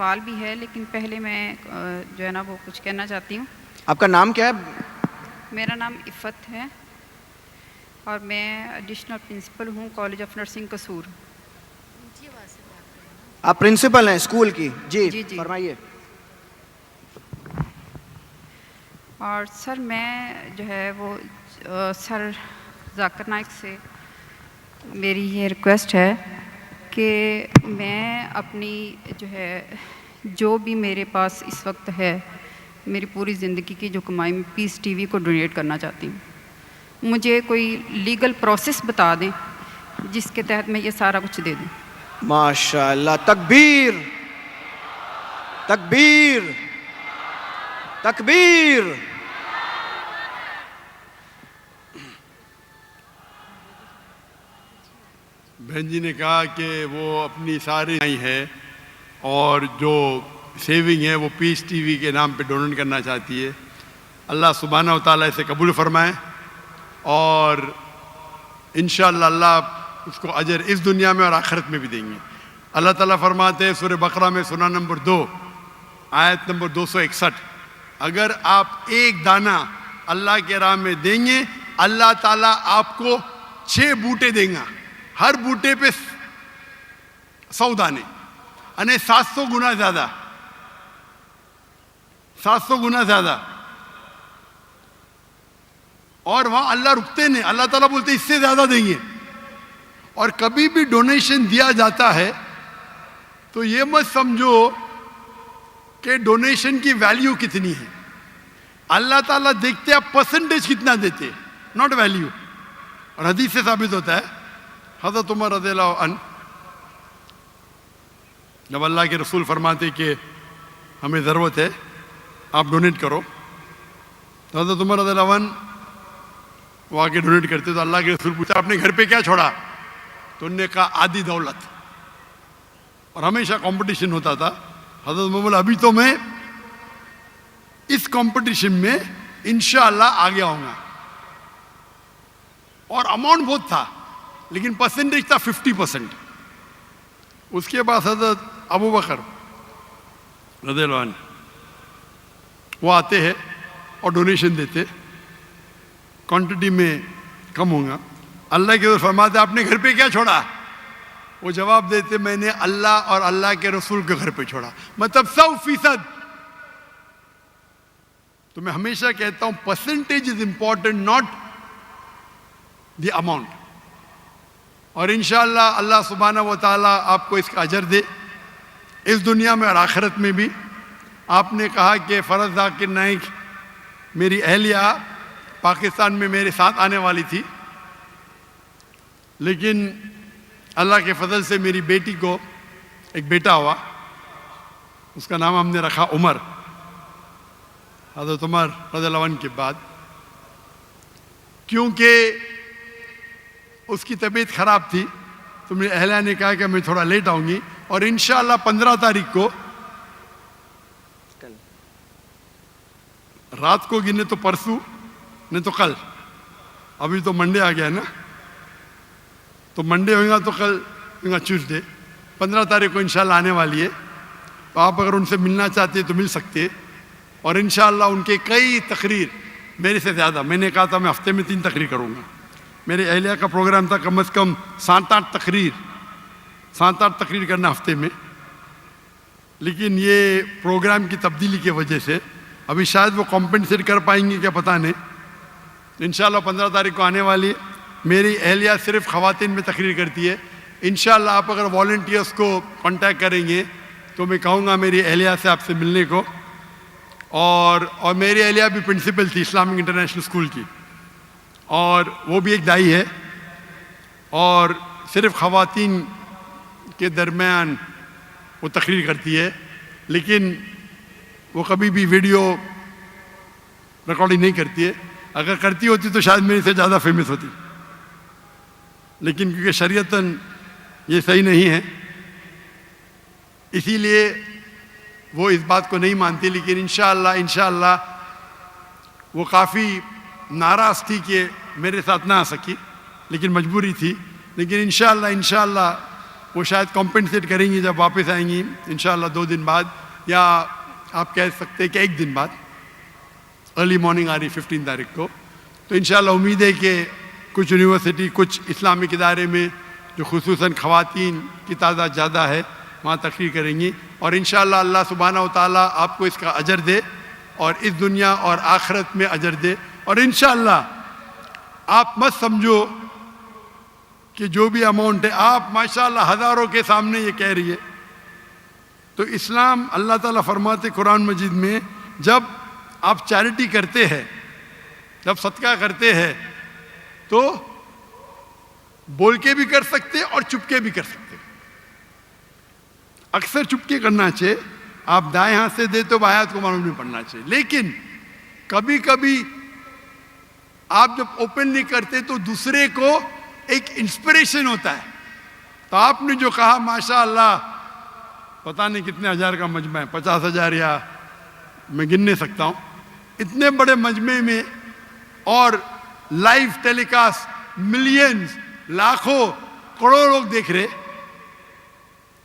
سوال بھی ہے، لیکن پہلے میں جو ہے نا وہ کچھ کہنا چاہتی ہوں۔ آپ کا نام کیا ہے؟ میرا نام عفت ہے اور میں ایڈیشنل پرنسپل ہوں کالج آف نرسنگ قصور۔ آپ پرنسپل ہیں اسکول کی؟ جی فرمائیے۔ اور سر میں جو ہے وہ سر ذاکر نائک سے میری یہ ریکویسٹ ہے کہ میں اپنی جو بھی میرے پاس اس وقت ہے، میری پوری زندگی کی جو کمائی میں پیس ٹی وی کو ڈونیٹ کرنا چاہتی ہوں۔ مجھے کوئی لیگل پروسیس بتا دیں جس کے تحت میں یہ سارا کچھ دے دوں۔ ماشاء اللہ، تکبیر تکبیر تکبیر۔ بہن جی نے کہا کہ وہ اپنی ساری آئی ہے اور جو سیونگ ہے وہ پیس ٹی وی کے نام پہ ڈونیٹ کرنا چاہتی ہے۔ اللہ سبحانہ و تعالیٰ اسے قبول فرمائے اور انشاءاللہ اللہ اس کو اجر اس دنیا میں اور آخرت میں بھی دیں گے۔ اللہ تعالیٰ فرماتے ہیں سورہ بقرہ میں سورہ نمبر 2 آیت نمبر 261، اگر آپ ایک دانہ اللہ کے راہ میں دیں گے اللہ تعالیٰ آپ کو 6 بوٹے دیں گا، ہر بوٹے پہ 100 دانے، یعنی 700 گنا زیادہ، 700 گنا زیادہ۔ اور وہاں اللہ رکتے نہیں، اللہ تعالیٰ بولتے اس سے زیادہ دیں گے۔ اور کبھی بھی ڈونیشن دیا جاتا ہے تو یہ مت سمجھو کہ ڈونیشن کی ویلیو کتنی ہے، اللہ تعالیٰ دیکھتے آپ پرسنٹیج کتنا دیتے، ناٹ ویلیو۔ اور حدیث سے ثابت ہوتا ہے، حضرت عمر رضی اللہ عنہ جب اللہ کے رسول فرماتے کہ ہمیں ضرورت ہے آپ ڈونیٹ کرو، تو حضرت عمر رضی اللہ عنہ وہ آ کے ڈونیٹ کرتے، تو اللہ کے رسول پوچھا آپ نے گھر پہ کیا چھوڑا؟ تو انہوں نے کہا آدھی دولت۔ اور ہمیشہ کمپٹیشن ہوتا تھا۔ حضرت عمر بولا ابھی تو میں اس کمپٹیشن میں انشاءاللہ آگے آؤں گا، اور اماؤنٹ بہت تھا لیکن پرسنٹیج تھا 50%۔ اس کے بعد حضرت ابو بکر رضی اللہ عنہ وہ آتے ہیں اور ڈونیشن دیتے، کوانٹٹی میں کم ہوگا۔ اللہ کے رسول فرماتے آپ نے گھر پہ کیا چھوڑا؟ وہ جواب دیتے میں نے اللہ اور اللہ کے رسول کے گھر پہ چھوڑا، مطلب 100%۔ تو میں ہمیشہ کہتا ہوں percentage is important, not the amount. اور انشاءاللہ اللہ سبحانہ و تعالیٰ آپ کو اس کا اجر دے اس دنیا میں اور آخرت میں بھی۔ آپ نے کہا کہ فرز ذاکر نائک میری اہلیہ پاکستان میں میرے ساتھ آنے والی تھی، لیکن اللہ کے فضل سے میری بیٹی کو ایک بیٹا ہوا، اس کا نام ہم نے رکھا عمر، حضرت عمر رضی اللہ عنہ کے بعد، کیونکہ اس کی طبیعت خراب تھی تو میری اہلیہ نے کہا کہ میں تھوڑا لیٹ آؤں گی، اور انشاءاللہ 15 تاریخ کو رات کو گنے تو پرسوں نہیں تو کل، ابھی تو منڈے آ گیا نا، تو منڈے ہوگا تو کل ہوگا ٹیوزڈے، 15 تاریخ کو انشاءاللہ آنے والی ہے۔ تو آپ اگر ان سے ملنا چاہتے تو مل سکتے، اور انشاءاللہ ان کے کئی تقریر میرے سے زیادہ، میں نے کہا تھا میں ہفتے میں 3 تقریر کروں گا، میرے اہلیہ کا پروگرام تھا کم از کم 7-8 تقریر کرنا ہفتے میں، لیکن یہ پروگرام کی تبدیلی کی وجہ سے ابھی شاید وہ کمپنسیٹ کر پائیں گے کیا پتہ نہیں۔ انشاءاللہ 15 تاریخ کو آنے والی ہے۔ میری اہلیہ صرف خواتین میں تقریر کرتی ہے، انشاءاللہ آپ اگر والنٹیئرس کو کانٹیکٹ کریں گے تو میں کہوں گا میری اہلیہ سے آپ سے ملنے کو۔ اور میری اہلیہ بھی پرنسپل تھی اسلامک انٹرنیشنل اسکول کی، اور وہ بھی ایک دائی ہے، اور صرف خواتین کے درمیان وہ تقریر کرتی ہے، لیکن وہ کبھی بھی ویڈیو ریکارڈنگ نہیں کرتی ہے۔ اگر کرتی ہوتی تو شاید میرے سے زیادہ فیمس ہوتی، لیکن کیونکہ شریعتاً یہ صحیح نہیں ہے اسی لیے وہ اس بات کو نہیں مانتی۔ لیکن انشاءاللہ وہ کافی ناراض تھی کہ میرے ساتھ نہ آ سکی، لیکن مجبوری تھی، لیکن انشاءاللہ وہ شاید کمپنسیٹ کریں گی جب واپس آئیں گی انشاءاللہ 2 دن بعد، یا آپ کہہ سکتے ہیں کہ 1 دن بعد، ارلی مارننگ آ رہی 15 تاریخ کو. تو انشاءاللہ امید ہے کہ کچھ یونیورسٹی، کچھ اسلامک ادارے میں جو خصوصاً خواتین کی تعداد زیادہ ہے وہاں تقریر کریں گی، اور انشاءاللہ اللہ سبحانہ و تعالیٰ آپ کو اس کا اجر دے اور اس دنیا اور آخرت میں اجر دے. اور انشاءاللہ آپ مت سمجھو کہ جو بھی اماؤنٹ ہے، آپ ماشاءاللہ ہزاروں کے سامنے یہ کہہ رہی ہے. تو اسلام اللہ تعالیٰ فرماتے قرآن مجید میں، جب آپ چیریٹی کرتے ہیں، جب صدقہ کرتے ہیں تو بول کے بھی کر سکتے اور چپ کے بھی کر سکتے. اکثر چپ کے کرنا چاہیے، آپ دائیں ہاتھ سے دے تو بایات کو معلوم نہیں پڑنا چاہیے. لیکن کبھی کبھی آپ جب اوپن نہیں کرتے تو دوسرے کو ایک انسپریشن ہوتا ہے. تو آپ نے جو کہا ماشاءاللہ پتہ نہیں کتنے ہزار کا مجمع ہے، 50,000 یا میں گن نہیں سکتا ہوں، اتنے بڑے مجمع میں اور لائیو ٹیلی کاسٹ ملینز، لاکھوں، کروڑوں لوگ دیکھ رہے.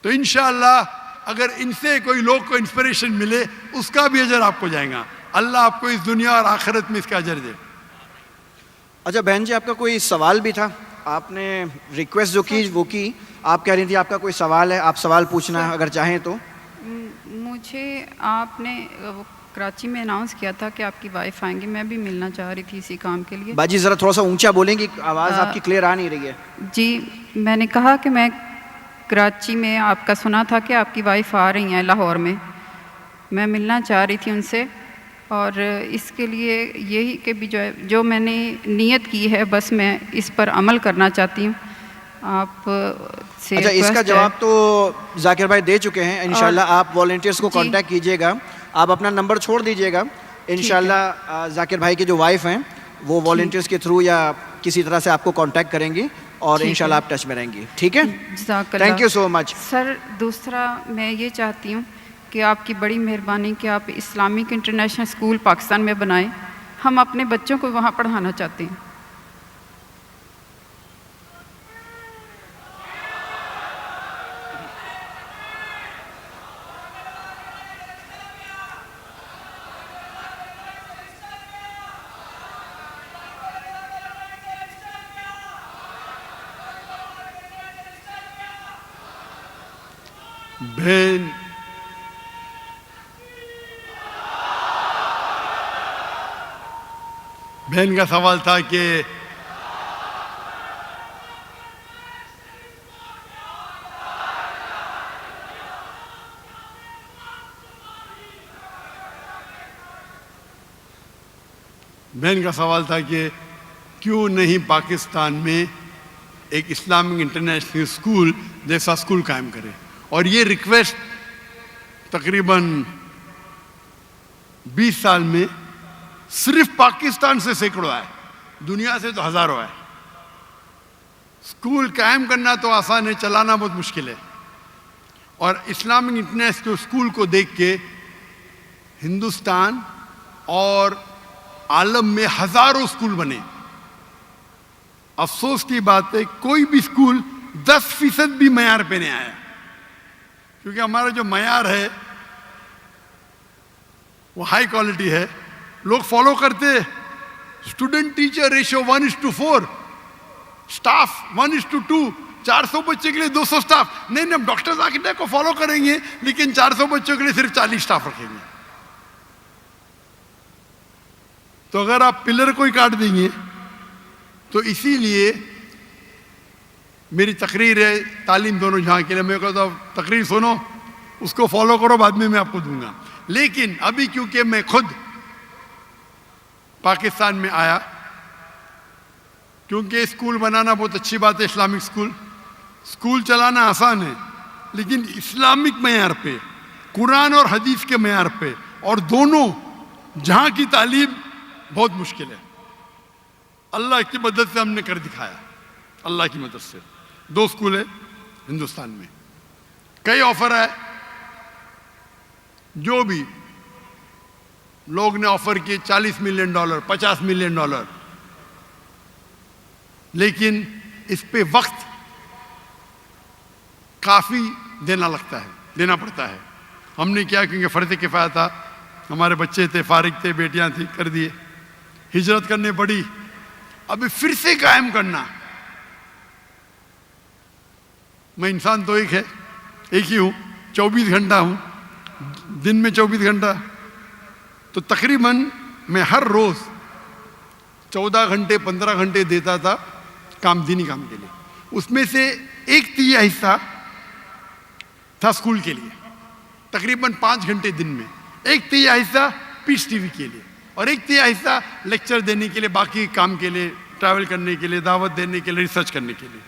تو انشاءاللہ اگر ان سے کوئی لوگ کو انسپریشن ملے اس کا بھی اجر آپ کو جائے گا. اللہ آپ کو اس دنیا اور آخرت میں اس کا اجر دے. اچھا بہن جی، آپ کا کوئی سوال بھی تھا؟ آپ نے ریکویسٹ جو کی وہ کی، آپ کہہ رہی تھی آپ کا کوئی سوال ہے، آپ سوال پوچھنا اگر چاہیں تو. مجھے آپ نے کراچی میں اناؤنس کیا تھا کہ آپ کی وائف آئیں گی، میں بھی ملنا چاہ رہی تھی اسی کام کے لیے. باجی ذرا تھوڑا سا اونچا بولیں گی، آواز آپ کی کلیئر آ نہیں رہی ہے. جی میں نے کہا کہ میں کراچی میں آپ کا سنا تھا کہ آپ کی وائف آ رہی ہیں لاہور میں، میں ملنا چاہ رہی تھی ان سے. اور اس کے لیے یہی کہ بھی جو میں نے نیت کی ہے بس میں اس پر عمل کرنا چاہتی ہوں. آپ سے اچھا اس کا جواب تو ذاکر بھائی دے چکے ہیں. انشاءاللہ آپ والنٹیئرس کو کانٹیکٹ کیجئے گا، آپ اپنا نمبر چھوڑ دیجئے گا. انشاءاللہ ذاکر بھائی کے جو وائف ہیں وہ والنٹیئرس کے تھرو یا کسی طرح سے آپ کو کانٹیکٹ کریں گی اور انشاءاللہ آپ ٹچ میں رہیں گی. ٹھیک ہے، تھینک یو سو مچ. سر دوسرا میں یہ چاہتی ہوں کہ آپ کی بڑی مہربانی کہ آپ اسلامک انٹرنیشنل اسکول پاکستان میں بنائیں. ہم اپنے بچوں کو وہاں پڑھانا چاہتے ہیں. بہن کا سوال تھا کہ کیوں نہیں پاکستان میں ایک اسلامک انٹرنیشنل اسکول جیسا اسکول قائم کرے. اور یہ ریکویسٹ تقریباً 20 سال میں صرف پاکستان سے سینکڑوں آئے، دنیا سے تو ہزاروں آئے. اسکول قائم کرنا تو آسان ہے، چلانا بہت مشکل ہے. اور اسلامک انٹرنیشنل اسکول کو دیکھ کے ہندوستان اور عالم میں ہزاروں اسکول بنے. افسوس کی بات ہے کوئی بھی اسکول 10% بھی معیار پہ نہیں آیا، کیونکہ ہمارا جو معیار ہے وہ ہائی کوالٹی ہے. لوگ فالو کرتے اسٹوڈنٹ ٹیچر ریشو 1:4، اسٹاف 1:2، 400 بچے کے لیے 200 اسٹاف. نہیں ہم ڈاکٹر ذاکر کو فالو کریں گے لیکن 400 بچوں کے لیے صرف 40 اسٹاف رکھیں گے. تو اگر آپ پلر کو ہی کاٹ دیں گے تو اسی لیے میری تقریر ہے تعلیم دونوں جہاں کے لیے. میں کہتا ہوں تقریر سنو، اس کو فالو کرو، بعد میں آپ کو دوں گا. لیکن ابھی کیونکہ میں خود پاکستان میں آیا، کیونکہ اسکول بنانا بہت اچھی بات ہے، اسلامک اسکول چلانا آسان ہے، لیکن اسلامک معیار پہ، قرآن اور حدیث کے معیار پہ، اور دونوں جہاں کی تعلیم بہت مشکل ہے. اللہ کی مدد سے ہم نے کر دکھایا. اللہ کی مدد سے 2 اسکول ہے ہندوستان میں. کئی آفر ہے، جو بھی لوگ نے آفر کیے $40 ملین، $50 ملین، لیکن اس پہ وقت کافی دینا پڑتا ہے. ہم نے کیا کیونکہ فرض کفایہ تھا, ہمارے بچے تھے, فارغ تھے, بیٹیاں تھیں, کر دیے. ہجرت کرنے پڑی, ابھی پھر سے قائم کرنا. میں انسان تو ایک ہی ہوں, 24 گھنٹہ ہوں, دن میں 24 گھنٹہ, تو تقریباً میں ہر روز 14 گھنٹے 15 گھنٹے دیتا تھا دینی کام کے لیے. اس میں سے 1/3 حصہ تھا اسکول کے لیے, تقریباً 5 گھنٹے دن میں. 1/3 حصہ پیس ٹی وی کے لیے, اور 1/3 حصہ لیکچر دینے کے لیے, باقی کام کے لیے, ٹریول کرنے کے لیے, دعوت دینے کے لیے, ریسرچ کرنے کے لیے.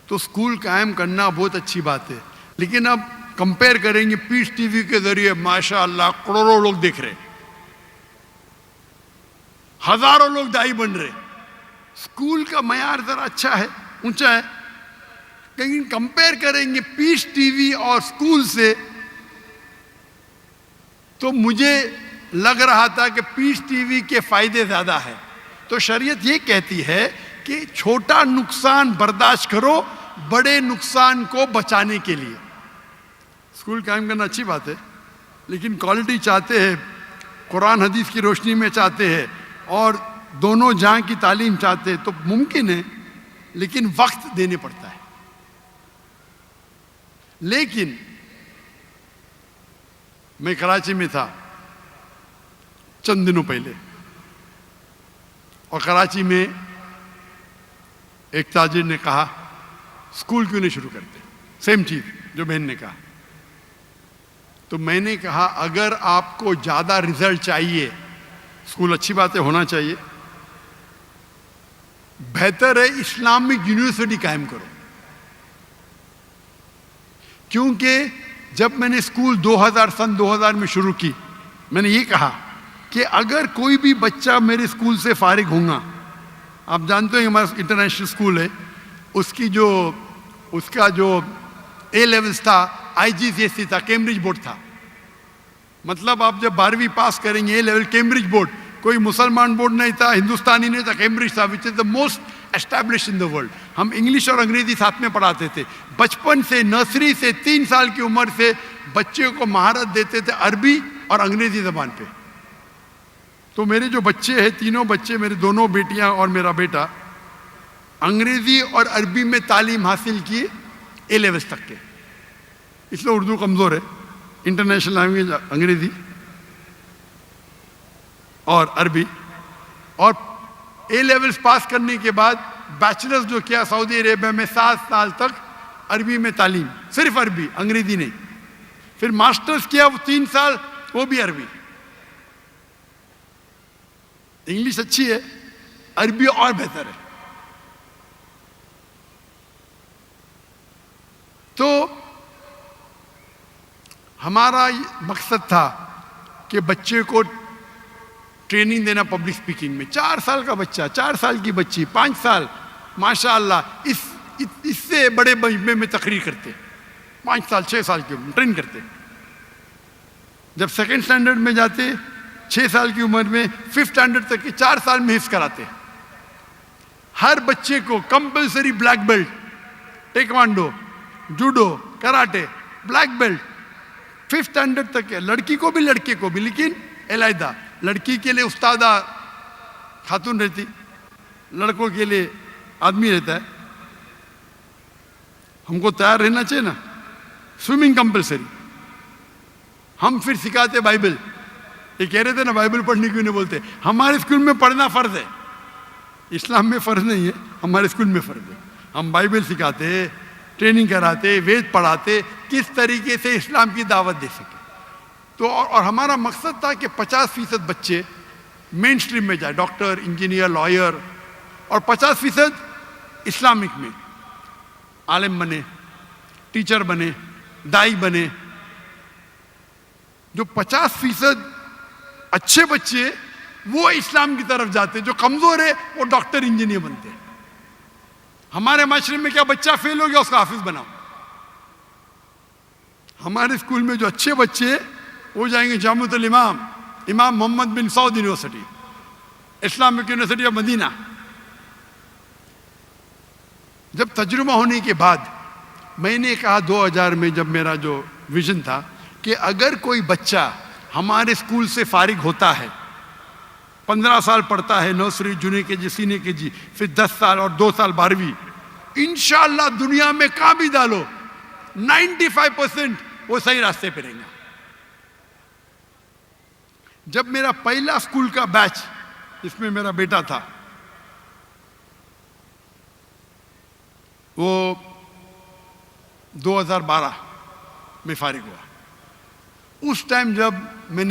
تو اسکول قائم کرنا بہت اچھی بات ہے, لیکن اب کمپیئر کریں گے پیس ٹی وی کے ذریعے ماشاء اللہ کروڑوں لوگ دیکھ رہے, ہزاروں لوگ دائی بن رہے. اسکول کا معیار ذرا اچھا ہے, اونچا ہے, لیکن کمپیئر کریں گے پیس ٹی وی اور اسکول سے, تو مجھے لگ رہا تھا کہ پیس ٹی وی کے فائدے زیادہ ہیں. تو شریعت یہ کہتی ہے کہ چھوٹا نقصان برداشت کرو بڑے نقصان کو بچانے کے لیے. اسکول قائم کرنا اچھی بات ہے, لیکن کوالٹی چاہتے ہیں, قرآن حدیث کی روشنی میں چاہتے ہیں, اور دونوں جہاں کی تعلیم چاہتے ہیں, تو ممکن ہے, لیکن وقت دینے پڑتا ہے. لیکن میں کراچی میں تھا چند دنوں پہلے, اور کراچی میں ایک تاجر نے کہا اسکول کیوں نہیں شروع کرتے, سیم چیز جو بہن نے کہا. تو میں نے کہا اگر آپ کو زیادہ رزلٹ چاہیے, اسکول اچھی بات ہے, ہونا چاہیے, بہتر ہے اسلامک یونیورسٹی قائم کرو. کیونکہ جب میں نے اسکول سن 2000 میں شروع کی, میں نے یہ کہا کہ اگر کوئی بھی بچہ میرے اسکول سے فارغ ہوگا, آپ جانتے ہیں ہمارا انٹرنیشنل اسکول ہے, اس کا جو اے لیولز تھا IGCSE تھا, کیمبرج بورڈ تھا. مطلب آپ جب 12ویں پاس کریں گے اے لیول کیمبرج بورڈ, کوئی مسلمان بورڈ نہیں تھا, ہندوستانی نہیں تھا, کیمبرج تھا, which is the most establish in the world. ہم انگلش اور انگریزی ساتھ میں پڑھاتے تھے. بچپن سے, نرسری سے, 3 سال کی عمر سے بچے کو مہارت دیتے تھے عربی اور انگریزی زبان پہ. تو میرے جو بچے ہیں, تینوں بچے, میرے دونوں بیٹیاں اور میرا بیٹا, انگریزی اور عربی میں تعلیم حاصل کی اے لیولز تک کے. اس لیے اردو کمزور ہے, انٹرنیشنل لینگویج انگریزی اور عربی. اور اے لیولز پاس کرنے کے بعد بیچلرز جو کیا سعودی عربیہ میں 7 سال تک عربی میں تعلیم, صرف عربی, انگریزی نہیں. پھر ماسٹرز کیا وہ 3 سال, وہ بھی عربی. انگلش اچھی ہے, عربی اور بہتر ہے. تو ہمارا مقصد تھا کہ بچے کو ٹریننگ دینا پبلک سپیکنگ میں. 4 سال کا بچہ, 4 سال کی بچی, 5 سال, ماشاء اللہ اس سے بڑے مجمع میں تقریر کرتے, 5 سال 6 سال کی عمر ٹرین کرتے. جب 2nd اسٹینڈرڈ میں جاتے 6 سال کی عمر میں, 5th اسٹینڈرڈ تک کے 4 سال میں حفظ کراتے. ہر بچے کو compulsory black belt, taekwondo, judo, karate, black belt 5th standard تک ہے. لڑکی کو بھی لڑکے کو بھی, لیکن علیحدہ. لڑکی کے لیے استادہ خاتون رہتی, لڑکوں کے لیے آدمی رہتا ہے. ہم کو تیار رہنا چاہیے نا. Swimming compulsory. ہم پھر سکھاتے بائبل. یہ کہہ رہے تھے نا بائبل پڑھنے کیوں نہیں بولتے. ہمارے اسکول میں پڑھنا فرض ہے, اسلام میں فرض نہیں ہے, ہمارے اسکول میں فرض ہے. ہم بائبل سکھاتے, ٹریننگ کراتے, وید پڑھاتے, کس طریقے سے اسلام کی دعوت دے سکے. تو اور ہمارا مقصد تھا کہ 50% بچے مین اسٹریم میں جائے, ڈاکٹر, انجینئر, لائر, اور 50% اسلامک میں عالم بنے, ٹیچر بنے, دائی بنے. جو 50% اچھے بچے وہ اسلام کی طرف جاتے, جو کمزور ہے وہ ڈاکٹر, انجینئر بنتے. ہمارے معاشرے میں کیا بچہ فیل ہو گیا اس کا حافظ بناؤ. ہمارے اسکول میں جو اچھے بچے وہ جائیں گے جامعۃ الامام, امام محمد بن سعود یونیورسٹی, اسلامک یونیورسٹی آف مدینہ. جب تجربہ ہونے کے بعد میں نے کہا 2000 میں جب میرا جو ویژن تھا کہ اگر کوئی بچہ ہمارے اسکول سے فارغ ہوتا ہے، 15 سال پڑھتا ہے، نرسری، جونیئر کے جی، سینئر کے جی، پھر 10 سال اور 2 سال 12ویں، انشاءاللہ دنیا میں کہاں بھی ڈالو 95% وہ صحیح راستے پہ رہیں گا۔ جب میرا پہلا اسکول کا بیچ جس میں میرا بیٹا تھا، وہ 2012 میں فارغ ہوا، اس ٹائم جب میں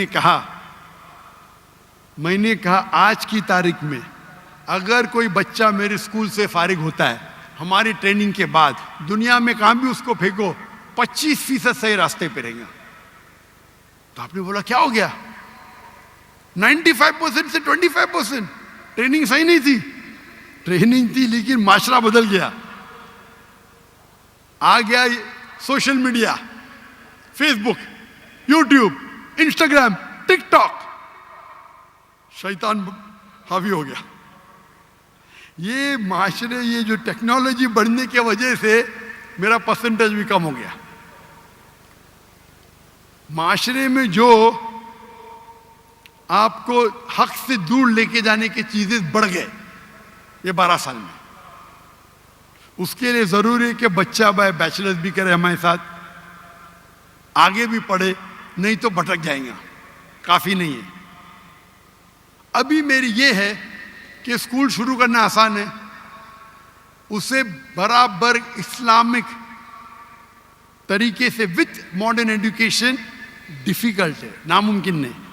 نے کہا آج کی تاریخ میں اگر کوئی بچہ میرے اسکول سے فارغ ہوتا ہے ہماری ٹریننگ کے بعد، دنیا میں کہاں بھی اس کو پھینکو 25% صحیح راستے پہ رہیں گا۔ تو آپ نے بولا کیا ہو گیا؟ 95% سے 25%۔ ٹریننگ صحیح نہیں تھی، ٹریننگ تھی لیکن معاشرہ بدل گیا، آ گیا سوشل میڈیا، فیس بک، یوٹیوب، انسٹاگرام، ٹک ٹاک، شیطان حاوی ہو گیا۔ یہ معاشرے، یہ جو ٹیکنالوجی بڑھنے کی وجہ سے میرا پرسنٹیج بھی کم ہو گیا۔ معاشرے میں جو آپ کو حق سے دور لے کے جانے کی چیزیں بڑھ گئے یہ 12 سال میں۔ اس کے لیے ضروری ہے کہ بچہ بیچلرز بھی کرے ہمارے ساتھ، آگے بھی پڑھے، نہیں تو بھٹک جائیں گا، کافی نہیں ہے۔ ابھی میری یہ ہے کہ اسکول شروع کرنا آسان ہے، اسے برابر اسلامک طریقے سے وتھ ماڈرن ایڈوکیشن ڈیفیکلٹ ہے، ناممکن نہیں۔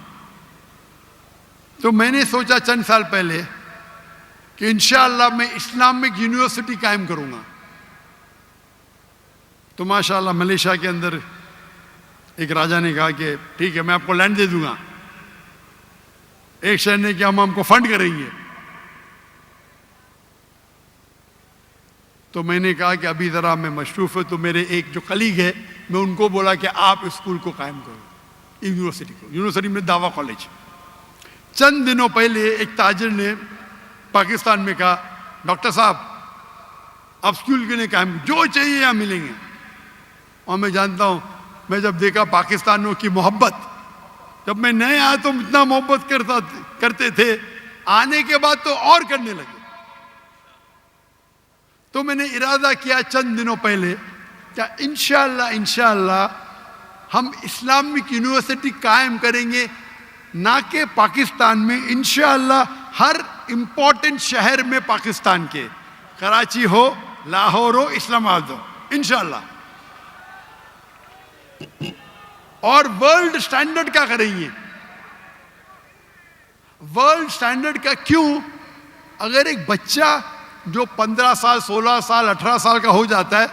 تو میں نے سوچا چند سال پہلے کہ انشاءاللہ میں اسلامک یونیورسٹی قائم کروں گا۔ تو ماشاءاللہ ملیشیا کے اندر ایک راجہ نے کہا کہ ٹھیک ہے میں آپ کو لینڈ دے دوں گا، ایک شہر نے کہ ہم کو فنڈ کریں گے۔ تو میں نے کہا کہ ابھی ذرا میں مصروف ہوں، تو میرے ایک جو کلیگ ہے میں ان کو بولا کہ آپ اسکول کو قائم کرو، یونیورسٹی کو، یونیورسٹی میں دعویٰ کالج۔ چند دنوں پہلے ایک تاجر نے پاکستان میں کہا ڈاکٹر صاحب آپ اسکول کے لیے قائم، جو چاہیے یہاں ملیں گے۔ اور میں جانتا ہوں، میں جب دیکھا پاکستانیوں کی محبت، جب میں نئے آیا تو اتنا محبت کرتے تھے، آنے کے بعد تو اور کرنے لگے۔ تو میں نے ارادہ کیا چند دنوں پہلے کہ انشاءاللہ ہم اسلامک یونیورسٹی قائم کریں گے، نہ کہ پاکستان میں، انشاءاللہ ہر امپورٹنٹ شہر میں پاکستان کے، کراچی ہو، لاہور ہو، اسلام آباد ہو، انشاءاللہ۔ اور ورلڈ سٹینڈرڈ کا کریں گے۔ ورلڈ سٹینڈرڈ کا کیوں؟ اگر ایک بچہ جو 15 سال، 16 سال، 18 سال کا ہو جاتا ہے،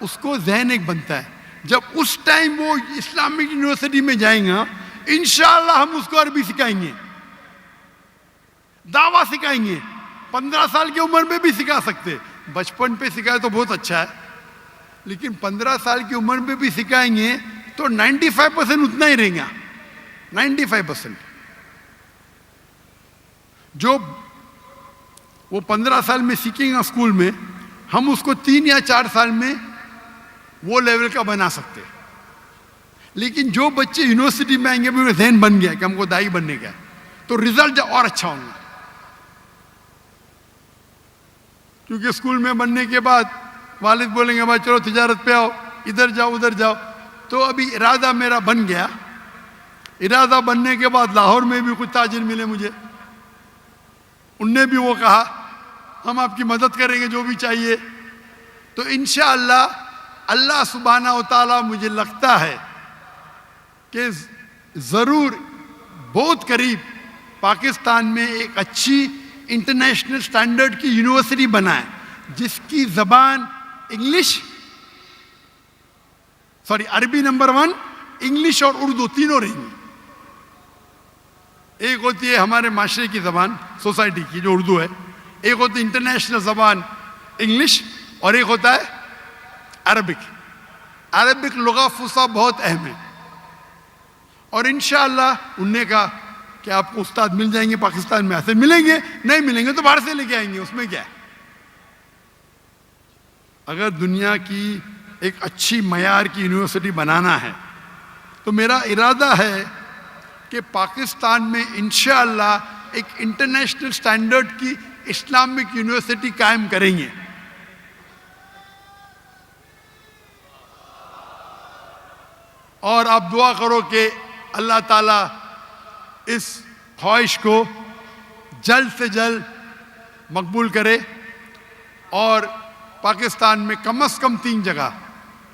اس کو ذہن ایک بنتا ہے، جب اس ٹائم وہ اسلامک یونیورسٹی میں جائیں گا انشاءاللہ ہم اس کو عربی سکھائیں گے، دعویٰ سکھائیں گے۔ 15 سال کی عمر میں بھی سکھا سکتے، بچپن پہ سکھائے تو بہت اچھا ہے، لیکن 15 سال کی عمر میں بھی سکھائیں گے تو 95% اتنا ہی رہیں گا، 95%۔ جو وہ 15 سال میں سیکھیں گا اسکول میں، ہم اس کو 3 یا 4 سال میں وہ لیول کا بنا سکتے۔ لیکن جو بچے یونیورسٹی میں آئیں گے، بھی ذہن بن گیا کہ ہم کو دائی بننے کا ہے، تو رزلٹ اور اچھا ہوگا۔ کیونکہ اسکول میں بننے کے بعد والد بولیں گے بھائی چلو تجارت پہ آؤ، ادھر جاؤ ادھر جاؤ۔ تو ابھی ارادہ میرا بن گیا۔ ارادہ بننے کے بعد لاہور میں بھی کچھ تاجر ملے مجھے، ان نے بھی وہ کہا ہم آپ کی مدد کریں گے جو بھی چاہیے۔ تو انشاءاللہ اللہ سبحانہ و تعالیٰ مجھے لگتا ہے کہ ضرور بہت قریب پاکستان میں ایک اچھی انٹرنیشنل سٹینڈرڈ کی یونیورسٹی بنائے، جس کی زبان عربی نمبر 1، انگلش اور اردو تینوں رہیں گی۔ ایک ہوتی ہے ہمارے معاشرے کی زبان، سوسائٹی کی، جو اردو ہے، ایک ہوتی ہے انٹرنیشنل زبان انگلش، اور ایک ہوتا ہے عربک۔ عربک لغہ فصیح بہت اہم ہے، اور انشاءاللہ ان نے کہا کہ آپ کو استاد مل جائیں گے پاکستان میں، ایسے ملیں گے، نہیں ملیں گے تو باہر سے لے کے آئیں گے، اس میں کیا ہے۔ اگر دنیا کی ایک اچھی معیار کی یونیورسٹی بنانا ہے. تو میرا ارادہ ہے کہ پاکستان میں انشاءاللہ ایک انٹرنیشنل سٹینڈرڈ کی اسلامک یونیورسٹی قائم کریں گے. اور آپ دعا کرو کہ اللہ تعالیٰ اس خواہش کو جلد سے جلد مقبول کرے اور پاکستان میں کم از کم 3 جگہ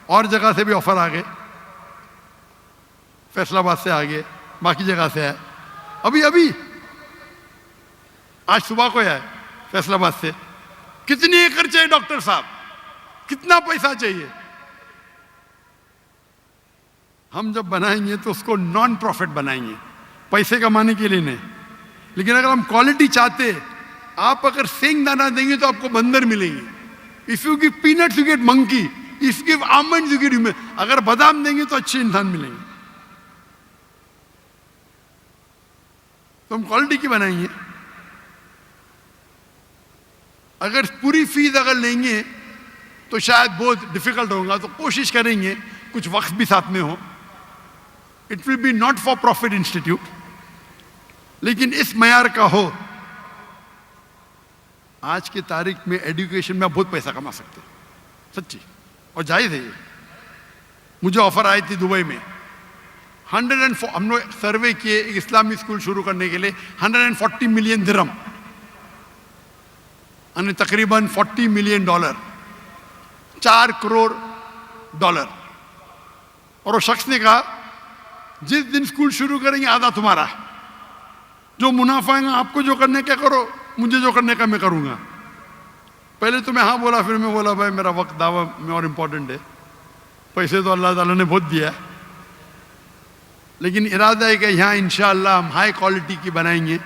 اور جگہ سے بھی آفر آ گئے. فیصل آباد سے آ گئے, باقی جگہ سے ہے. ابھی آج صبح کو ہے فیصل آباد سے. کتنی ایکڑ چاہیے ڈاکٹر صاحب, کتنا پیسہ چاہیے؟ ہم جب بنائیں گے تو اس کو نان پروفٹ بنائیں گے, پیسے کمانے کے لیے نہیں. لیکن اگر ہم کوالٹی چاہتے, آپ اگر سینگ دانہ دیں گے تو آپ کو بندر ملیں گے. If you give peanuts you get monkey, if you give almonds you get human. اگر بادام دیں گے تو اچھے انسان ملیں گے. تو ہم کوالٹی کی بنائیں گے. اگر پوری فیس اگر لیں گے تو شاید بہت ڈیفیکلٹ ہوگا, تو کوشش کریں گے کچھ وقت بھی ساتھ میں ہو. It will be not for profit institute, لیکن اس معیار کا ہو. آج کی تاریخ میں ایڈوکیشن میں آپ بہت پیسہ کما سکتے ہیں, سچی, اور جائز ہے یہ. مجھے آفر آئی تھی دبئی میں 104, ہم نے سروے کیے ایک اسلامی اسکول شروع کرنے کے لیے, 140 ملین درہم, یعنی تقریباً $40 ملین, $4 کروڑ. اور وہ شخص نے کہا جس دن اسکول شروع کریں گے آدھا تمہارا, جو منافع ہے آپ کو جو کرنے کا کرو, مجھے جو کرنے کا میں کروں گا. پہلے تو میں ہاں بولا, پھر میں بولا بھائی میرا وقت دعویٰ میں اور امپورٹنٹ ہے. پیسے تو اللہ تعالیٰ نے بہت دیا ہے, لیکن ارادہ ہے کہ یہاں انشاءاللہ ہم ہائی کوالٹی کی بنائیں گے.